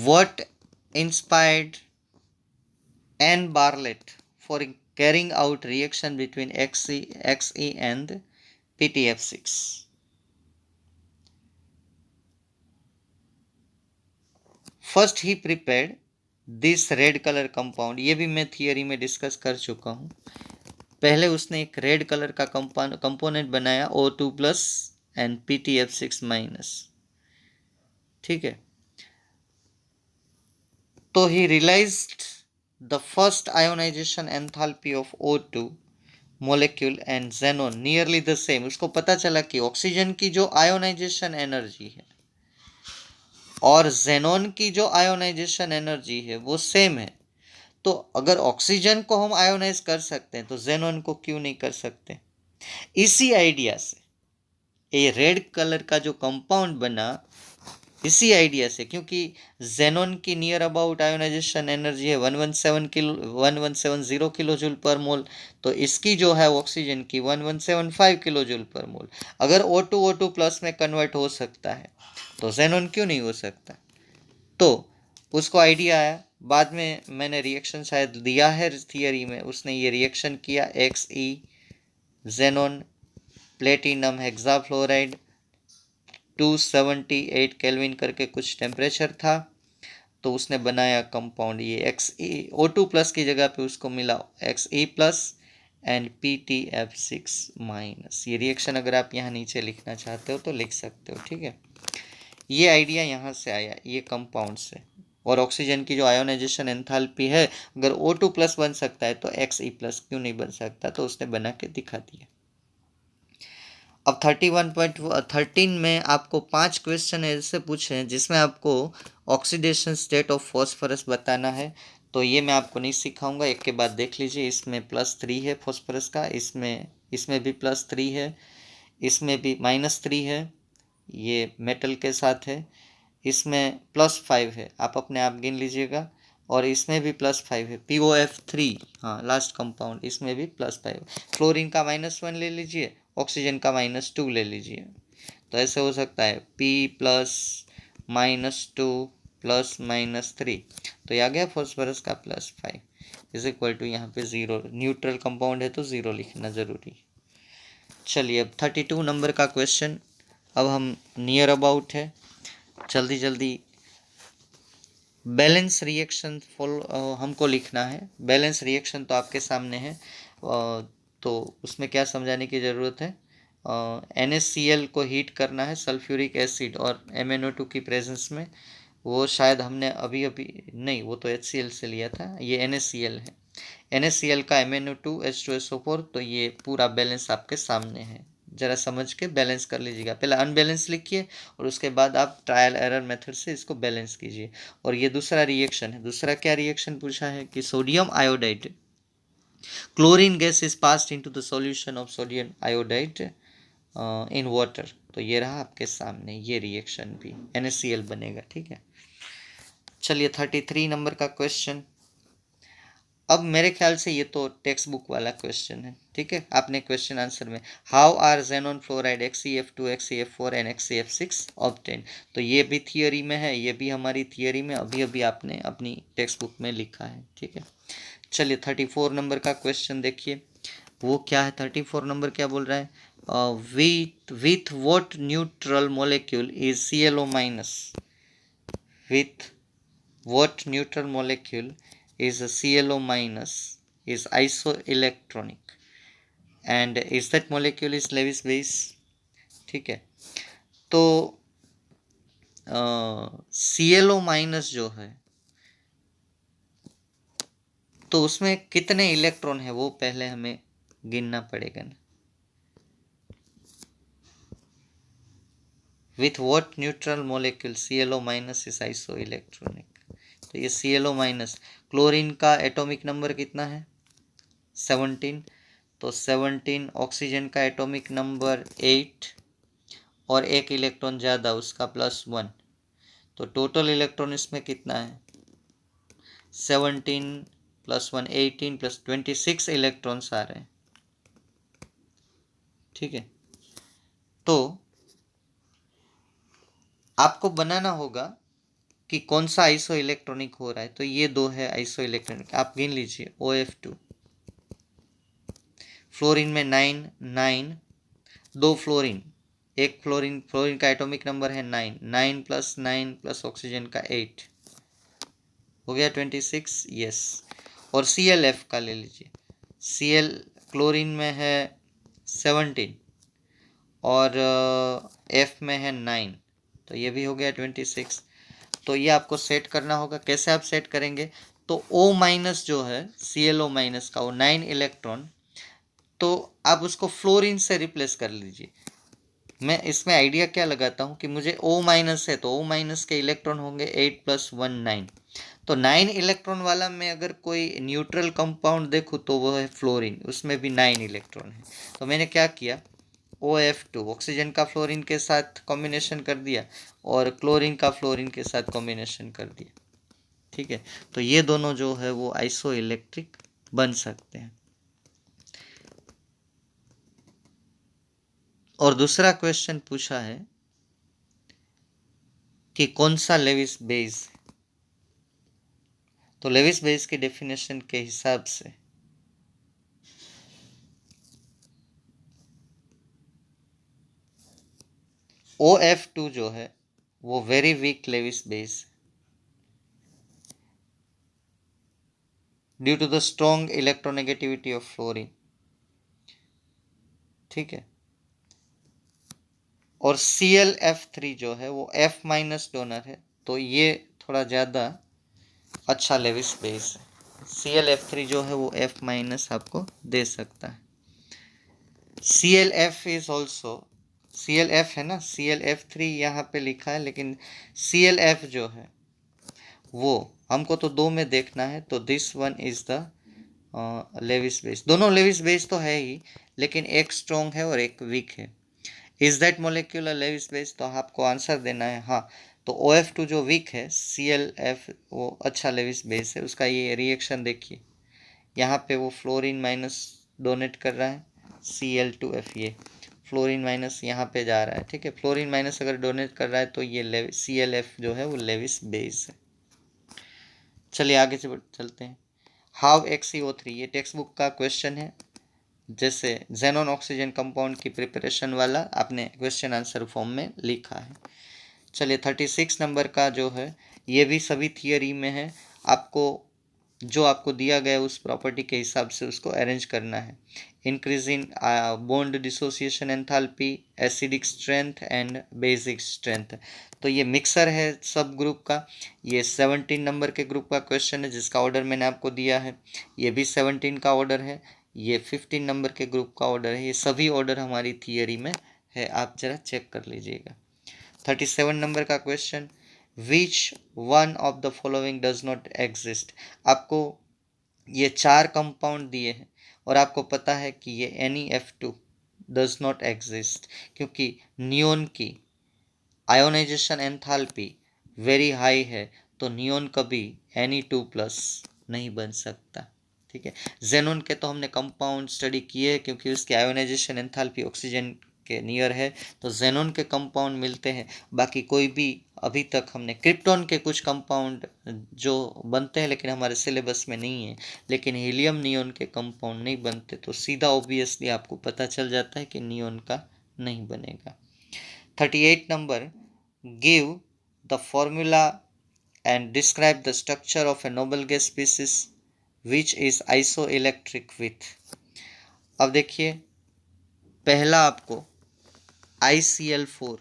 What inspired Anne Bartlett for carrying out reaction between Xe and PTF6? First he prepared this red color compound, ये भी मैं थियरी में डिस्कस कर चुका हूँ। पहले उसने एक रेड कलर का कंपोनेंट बनाया O2 plus and PTF6 minus. ठीक है, तो he realized the first ionization enthalpy of O2 molecule and xenon nearly the same. उसको पता चला कि ऑक्सीजन की जो आयोनाइजेशन एनर्जी है और जेनोन की जो आयोनाइजेशन एनर्जी है वो सेम है। तो अगर ऑक्सीजन को हम आयोनाइज कर सकते हैं तो जेनोन को क्यों नहीं कर सकते। इसी आइडिया से ये रेड कलर का जो कंपाउंड बना, इसी आइडिया से, क्योंकि जेनोन की नियर अबाउट आयोनाइजेशन एनर्जी है 1170 किलो जूल पर मोल, तो इसकी जो है ऑक्सीजन की 1175 किलो जूल पर मोल। अगर O2 प्लस में कन्वर्ट हो सकता है तो जेनोन क्यों नहीं हो सकता। तो उसको आइडिया आया, बाद में मैंने रिएक्शन शायद दिया है थियरी में, उसने ये रिएक्शन किया Xe xenon platinum hexafluoride 278 kelvin करके कुछ टेम्परेचर था, तो उसने बनाया कंपाउंड ये O2 प्लस की जगह पे उसको मिला Xe plus and PTF6 minus. ये रिएक्शन अगर आप यहाँ नीचे लिखना चाहते हो तो लिख सकते हो। ठीक है, ये आइडिया यहाँ से आया, ये कंपाउंड से। और ऑक्सीजन की जो आयोनाइजेशन एंथैल्पी है, अगर O2 प्लस बन सकता है तो Xe प्लस क्यों नहीं बन सकता, तो उसने बना के दिखा दिया। अब 31.13 में आपको 5 क्वेश्चन ऐसे पूछे हैं जिसमें आपको ऑक्सीडेशन स्टेट ऑफ फॉस्फोरस बताना है। तो ये मैं आपको नहीं सिखाऊंगा, एक के बाद देख लीजिए। इसमें +3 है फॉस्फोरस का, इसमें भी +3 है, इसमें भी -3 है, ये मेटल के साथ है, इसमें +5 है, आप अपने आप गिन लीजिएगा, और इसमें भी +5 है, POF3, हाँ लास्ट कंपाउंड, इसमें भी +5। फ्लोरीन का -1 ले लीजिए, ऑक्सीजन का -2 ले लीजिए, तो ऐसे हो सकता है P + -2 + -3, तो ये आ गया फॉस्फोरस का +5 इज इक्वल टू यहाँ पे 0। न्यूट्रल कंपाउंड है तो 0 लिखना जरूरी। चलिए अब 32 नंबर का क्वेश्चन, अब हम नियर अबाउट है, जल्दी जल्दी बैलेंस रिएक्शन हमको लिखना है। बैलेंस रिएक्शन तो आपके सामने है, तो उसमें क्या समझाने की ज़रूरत है। NaCl को हीट करना है सल्फ्यूरिक एसिड और MnO2 की प्रेजेंस में, वो शायद हमने अभी अभी नहीं, वो तो HCl से लिया था, ये NaCl है। NaCl का MnO2 H2SO4, तो ये पूरा बैलेंस आपके सामने है, ज़रा समझ के बैलेंस कर लीजिएगा। पहले अनबैलेंस लिखिए और उसके बाद आप ट्रायल एरर मेथड से इसको बैलेंस कीजिए। और ये दूसरा रिएक्शन है। दूसरा क्या रिएक्शन पूछा है कि sodium iodide, chlorine gas is passed into the solution of sodium iodide in water, तो ये रहा आपके सामने, ये रिएक्शन भी NaCl बनेगा। ठीक है, चलिए 33 नंबर का क्वेश्चन। अब मेरे ख्याल से ये तो टेक्स्ट बुक वाला क्वेश्चन है। ठीक है, आपने क्वेश्चन आंसर में how are xenon fluoride XeF2 XeF4 and XeF6 obtain, तो ये भी थियोरी में है, ये भी हमारी थियोरी में अभी अभी आपने अपनी टेक्स्ट बुक में लिखा है। ठीक है, चलिए 34 नंबर का क्वेश्चन देखिए, वो क्या है। 34 नंबर क्या बोल रहा है, with what neutral molecule is ClO minus, with what neutral molecule is a ClO minus is isoelectronic and is that molecule is Lewis base। ठीक है, तो ClO माइनस जो है, तो उसमें कितने इलेक्ट्रॉन है वो पहले हमें गिनना पड़ेगा ना। With what neutral molecule ClO minus is isoelectronic, तो ये ClO माइनस, क्लोरीन का एटॉमिक नंबर कितना है 17, तो 17, ऑक्सीजन का एटॉमिक नंबर 8 और एक इलेक्ट्रॉन ज़्यादा उसका +1, तो टोटल इलेक्ट्रॉन इसमें कितना है 17 + 1 18 + 26 इलेक्ट्रॉन्स आ रहे हैं। ठीक है, तो आपको बनाना होगा कि कौन सा आइसो इलेक्ट्रॉनिक हो रहा है, तो ये दो है आइसो इलेक्ट्रॉनिक, आप गिन लीजिए OF2, फ्लोरीन में 9 9, दो फ्लोरीन, एक फ्लोरीन, फ्लोरीन का एटॉमिक नंबर है 9 9 + 9 + ऑक्सीजन का 8 हो गया 26, यस। और ClF का ले लीजिए, Cl क्लोरीन में है 17 और F में है 9, तो ये भी हो गया 26। तो ये आपको सेट करना होगा, कैसे आप सेट करेंगे, तो O माइनस जो है ClO माइनस का वो 9 इलेक्ट्रॉन, तो आप उसको फ्लोरीन से रिप्लेस कर लीजिए। मैं इसमें आइडिया क्या लगाता हूँ कि मुझे O माइनस है, तो O माइनस के इलेक्ट्रॉन होंगे 8 + 1 9, तो 9 इलेक्ट्रॉन वाला मैं अगर कोई न्यूट्रल कंपाउंड देखूँ तो वो है फ्लोरीन, उसमें भी 9 इलेक्ट्रॉन है। तो मैंने क्या किया, OF2 ऑक्सीजन का फ्लोरीन के साथ कॉम्बिनेशन कर दिया और क्लोरीन का फ्लोरीन के साथ कॉम्बिनेशन कर दिया। ठीक है, तो ये दोनों जो है वो आइसो इलेक्ट्रिक बन सकते हैं। और दूसरा क्वेश्चन पूछा है कि कौन सा लेविस बेस, तो लेविस बेस की डेफिनेशन के हिसाब से OF2 जो है वो very weak Lewis base due to the strong electronegativity of fluorine. ठीक है, और ClF3 जो है वो F माइनस डोनर है, तो ये थोड़ा ज़्यादा अच्छा लेविस बेस है। ClF3 जो है वो F माइनस आपको दे सकता है। ClF इज ऑल्सो, ClF है ना, ClF3 यहाँ पे लिखा है, लेकिन ClF जो है वो हमको तो दो में देखना है, तो this one is the Lewis base. दोनों लेविस बेस तो है ही, लेकिन एक स्ट्रॉन्ग है और एक वीक है। Is that molecular Lewis base, तो आपको आंसर देना है हाँ, तो OF2 जो वीक है, ClF वो अच्छा लेविस बेस है, उसका ये रिएक्शन देखिए, यहाँ पे वो फ्लोरीन माइनस डोनेट कर रहा है, Cl2F, ये फ्लोरीन माइनस यहाँ पे जा रहा है, ठीक है। फ्लोरीन माइनस अगर डोनेट कर रहा है तो ये ClF जो है वो लेविस बेस है। चलिए आगे से चलते हैं। हाउ XeO3, ये टेक्स्ट बुक का क्वेश्चन है, जैसे जेनॉन ऑक्सीजन कंपाउंड की प्रिपरेशन वाला आपने क्वेश्चन आंसर फॉर्म में लिखा है। चलिए 36 नंबर का जो है ये भी सभी थियरी में है, आपको जो आपको दिया गया उस प्रॉपर्टी के हिसाब से उसको अरेंज करना है। Increase in bond dissociation enthalpy, acidic strength and basic strength. तो ये मिक्सर है सब ग्रुप का। ये 17 नंबर के ग्रुप का क्वेश्चन है जिसका ऑर्डर मैंने आपको दिया है, ये भी 17 का ऑर्डर है, ये 15 नंबर के ग्रुप का ऑर्डर है। ये सभी ऑर्डर हमारी थियरी में है, आप जरा चेक कर लीजिएगा। 37 नंबर का question, which one of the following does not exist. आपको ये 4 कंपाउंड दिए हैं और आपको पता है कि ये NeF2 डज नॉट एग्जिस्ट, क्योंकि नियोन की आयोनाइजेशन एंथैल्पी वेरी हाई है, तो नियोन कभी Ne2+ नहीं बन सकता, ठीक है। जेनोन के तो हमने कंपाउंड स्टडी किए हैं क्योंकि उसकी आयोनाइजेशन एंथैल्पी ऑक्सीजन के नियर है, तो जेनोन के कंपाउंड मिलते हैं। बाकी कोई भी अभी तक हमने क्रिप्टॉन के कुछ कंपाउंड जो बनते हैं लेकिन हमारे सिलेबस में नहीं है, लेकिन हीलियम नियोन के कंपाउंड नहीं बनते, तो सीधा ऑब्वियसली आपको पता चल जाता है कि नियोन का नहीं बनेगा। 38 number, give the formula and describe the structure of a noble gas species which is isoelectric with। अब देखिए पहला आपको ICl4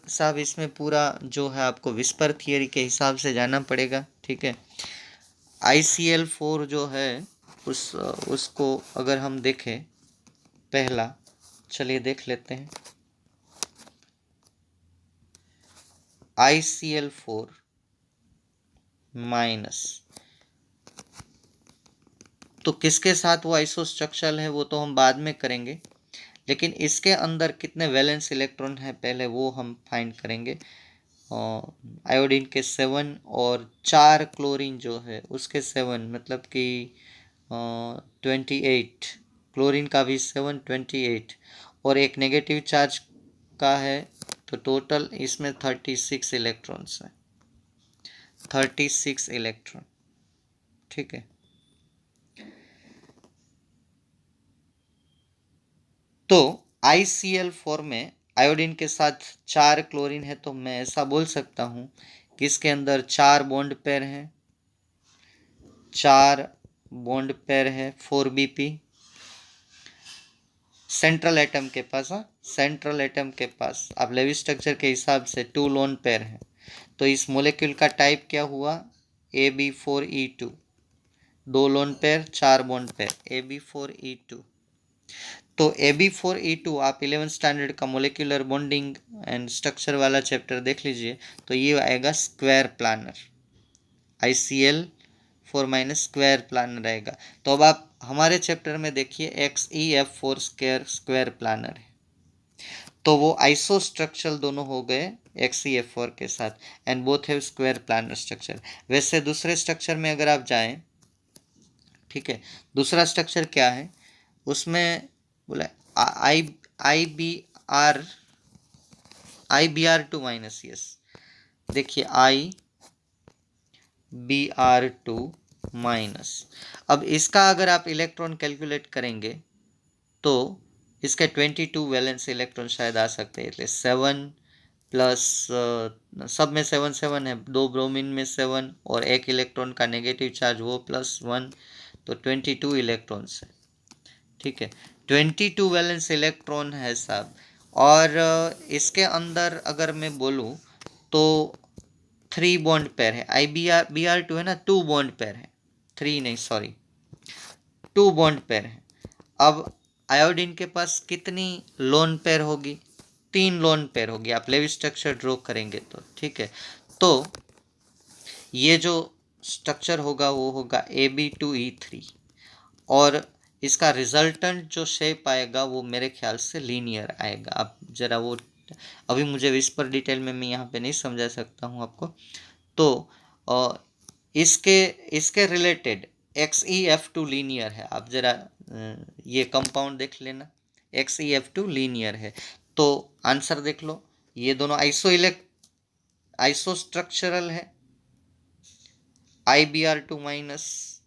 साहब, इसमें पूरा जो है आपको विस्पर थियरी के हिसाब से जाना पड़ेगा, ठीक है। ICl4 जो है उसको अगर हम देखें पहला, चलिए देख लेते हैं। ICl4 माइनस, तो किसके साथ वो आइसोस्ट्रक्चरल है वो तो हम बाद में करेंगे, लेकिन इसके अंदर कितने वैलेंस इलेक्ट्रॉन है पहले वो हम फाइंड करेंगे। आयोडीन के 7 और 4 क्लोरीन जो है उसके 7, मतलब कि 28, क्लोरीन का भी 7, 28 और एक नेगेटिव चार्ज का है, तो टोटल इसमें 36 इलेक्ट्रॉन्स हैं, 36 इलेक्ट्रॉन, ठीक है। तो ICl4 में आयोडीन के साथ 4 क्लोरीन है, तो मैं ऐसा बोल सकता हूँ कि इसके अंदर 4 बॉन्ड पेयर हैं, 4 बॉन्ड पेयर है 4BP। सेंट्रल एटम के पास, सेंट्रल एटम के पास अब लेविस स्ट्रक्चर के हिसाब से 2 लोन पेयर है, तो इस मोलेक्यूल का टाइप क्या हुआ, AB4E2, 2 lone pair 4 bond pair, AB4E2। तो AB4E2 आप 11 स्टैंडर्ड का मोलिकुलर बॉन्डिंग एंड स्ट्रक्चर वाला चैप्टर देख लीजिए, तो ये आएगा square planar, ICl4 minus square planar आएगा। तो अब आप हमारे चैप्टर में देखिए XeF4 स्क्वायर प्लानर है, तो वो आइसो स्ट्रक्चरल दोनों हो गए XeF4 के साथ, and both have square planar structure. वैसे दूसरे स्ट्रक्चर में अगर आप जाएं, ठीक है, दूसरा स्ट्रक्चर क्या है उसमें बोला IBr2 माइनस, यस, देखिए IBr2 माइनस। अब इसका अगर आप इलेक्ट्रॉन कैलकुलेट करेंगे तो इसके 22 वैलेंस इलेक्ट्रॉन शायद आ सकते हैं, इसलिए 7 प्लस सब में 7 7 है, 2 ब्रोमीन में 7 और एक इलेक्ट्रॉन का नेगेटिव चार्ज वो +1, तो 22 इलेक्ट्रॉन्स है, ठीक है। 22 वैलेंस इलेक्ट्रॉन है साहब, और इसके अंदर अगर मैं बोलूँ तो 3 बॉन्ड पेयर है, IBr2 है ना, 2 बॉन्ड पेयर है, 3 नहीं सॉरी 2 बॉन्ड पेयर है। अब आयोडीन के पास कितनी लोन पेयर होगी, 3 लोन पेयर होगी, आप लेविस स्ट्रक्चर ड्रॉ करेंगे तो, ठीक है। तो ये जो स्ट्रक्चर होगा वो होगा AB2E3, और इसका रिजल्टेंट जो शेप आएगा वो मेरे ख्याल से लीनियर आएगा। आप ज़रा वो है। अभी मुझे विस्पर डिटेल में मैं यहाँ पे नहीं समझा सकता हूँ आपको। तो इसके इसके रिलेटेड XeF2 लीनियर है। आप जरा ये कंपाउंड देख लेना, XeF2 लीनियर है। तो आंसर देख लो, ये दोनों आइसोस्ट्रक्चरल है, IbR2 माइनस,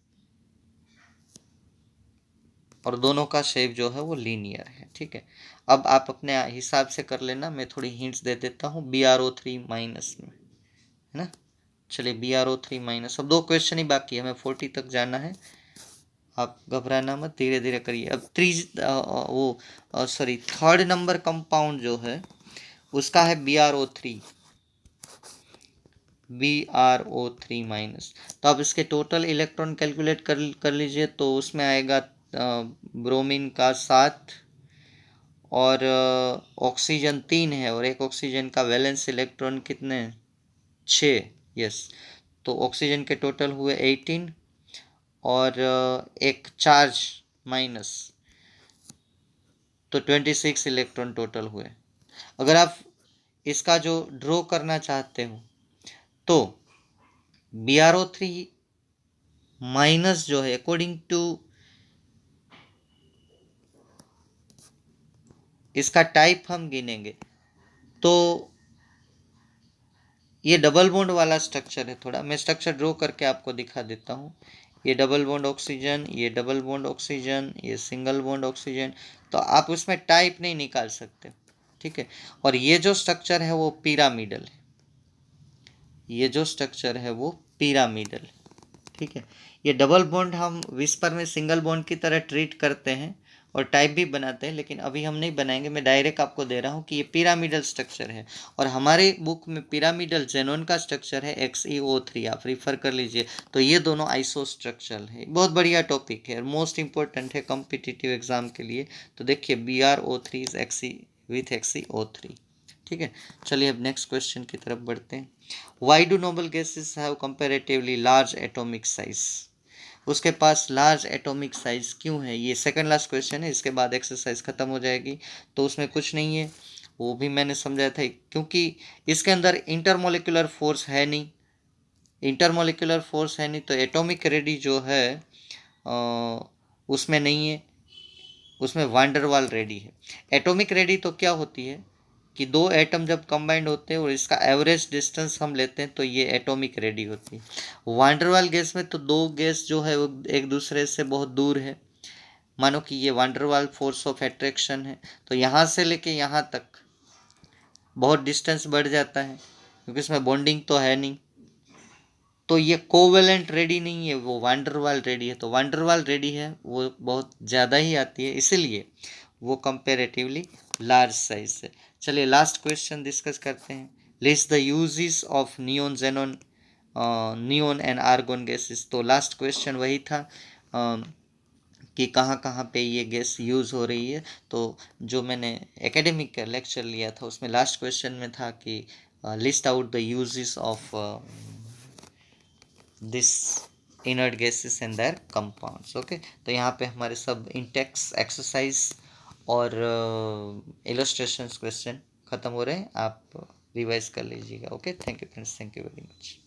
और दोनों का शेप जो है वो लीनियर है। ठीक है, अब आप अपने हिसाब से कर लेना, मैं थोड़ी हिंट्स दे देता हूँ BrO3 माइनस में, है ना। चलिए BrO3 माइनस, अब 2 क्वेश्चन ही बाकी है, हमें 40 तक जाना है। आप घबराना मत, धीरे धीरे करिए। अब थर्ड नंबर कंपाउंड जो है उसका है BrO3 माइनस। तो आप इसके टोटल इलेक्ट्रॉन कैलकुलेट कर लीजिए, तो उसमें आएगा ब्रोमीन का 7 और ऑक्सीजन 3 है, और एक ऑक्सीजन का वैलेंस इलेक्ट्रॉन कितने, 6। यस, तो ऑक्सीजन के टोटल हुए 18 और एक चार्ज माइनस, तो 26 इलेक्ट्रॉन टोटल हुए। अगर आप इसका जो ड्रॉ करना चाहते हो तो BrO3 माइनस जो है अकॉर्डिंग टू इसका टाइप हम गिनेंगे तो ये डबल बॉन्ड वाला स्ट्रक्चर है। थोड़ा मैं स्ट्रक्चर ड्रॉ करके आपको दिखा देता हूँ। ये डबल बॉन्ड ऑक्सीजन, ये डबल बॉन्ड ऑक्सीजन, ये सिंगल बॉन्ड ऑक्सीजन, तो आप उसमें टाइप नहीं निकाल सकते। ठीक है, और ये जो स्ट्रक्चर है वो पिरामिडल है, ये जो स्ट्रक्चर है वो पिरामिडल है। ठीक है, ये डबल बॉन्ड हम विस्पर में सिंगल बॉन्ड की तरह ट्रीट करते हैं और टाइप भी बनाते हैं, लेकिन अभी हम नहीं बनाएंगे, मैं डायरेक्ट आपको दे रहा हूँ कि ये पिरामिडल स्ट्रक्चर है। और हमारे बुक में पिरामिडल जेनोन का स्ट्रक्चर है XeO3, आप रिफर कर लीजिए। तो ये दोनों आइसो स्ट्रक्चरल है। बहुत बढ़िया टॉपिक है और मोस्ट इंपॉर्टेंट है कॉम्पिटिटिव एग्जाम के लिए। तो देखिए BrO3 इज XeO3। ठीक है, चलिए अब नेक्स्ट क्वेश्चन की तरफ बढ़ते हैं। Why do noble gases have comparatively large atomic size? उसके पास लार्ज एटॉमिक साइज क्यों है? ये सेकंड लास्ट क्वेश्चन है, इसके बाद एक्सरसाइज खत्म हो जाएगी। तो उसमें कुछ नहीं है, वो भी मैंने समझाया था, क्योंकि इसके अंदर इंटरमोलिकुलर फोर्स है नहीं। इंटरमोलिकुलर फोर्स है नहीं तो एटॉमिक रेडी जो है उसमें नहीं है, उसमें वांडरवाल रेडी है। एटॉमिक रेडी तो क्या होती है कि 2 एटम जब कंबाइंड होते हैं और इसका एवरेज डिस्टेंस हम लेते हैं तो ये एटॉमिक रेडी होती है। वांडरवाल गैस में तो 2 गैस जो है वो एक दूसरे से बहुत दूर है। मानो कि ये वांडरवाल फोर्स ऑफ एट्रैक्शन है, तो यहाँ से लेके यहाँ तक बहुत डिस्टेंस बढ़ जाता है, क्योंकि इसमें बॉन्डिंग तो है नहीं। तो ये कोवेलेंट रेडी नहीं है, वो वांडरवाल रेडी है। तो वांडरवाल रेडी है वो बहुत ज़्यादा ही आती है, इसीलिए वो कंपेरेटिवली लार्ज साइज से। चलिए लास्ट क्वेश्चन डिस्कस करते हैं। List the uses of neon xenon neon and argon gases. तो लास्ट क्वेश्चन वही था कि कहाँ कहाँ पे ये गैस यूज़ हो रही है। तो जो मैंने एकेडमिक का लेक्चर लिया था उसमें लास्ट क्वेश्चन में था कि list out the uses of this inert gases and there compounds. Okay, तो यहाँ पे हमारे सब इंटेक्स एक्सरसाइज और इलस्ट्रेशंस क्वेश्चन ख़त्म हो रहे हैं, आप रिवाइज कर लीजिएगा। Okay, thank you friends, thank you very much.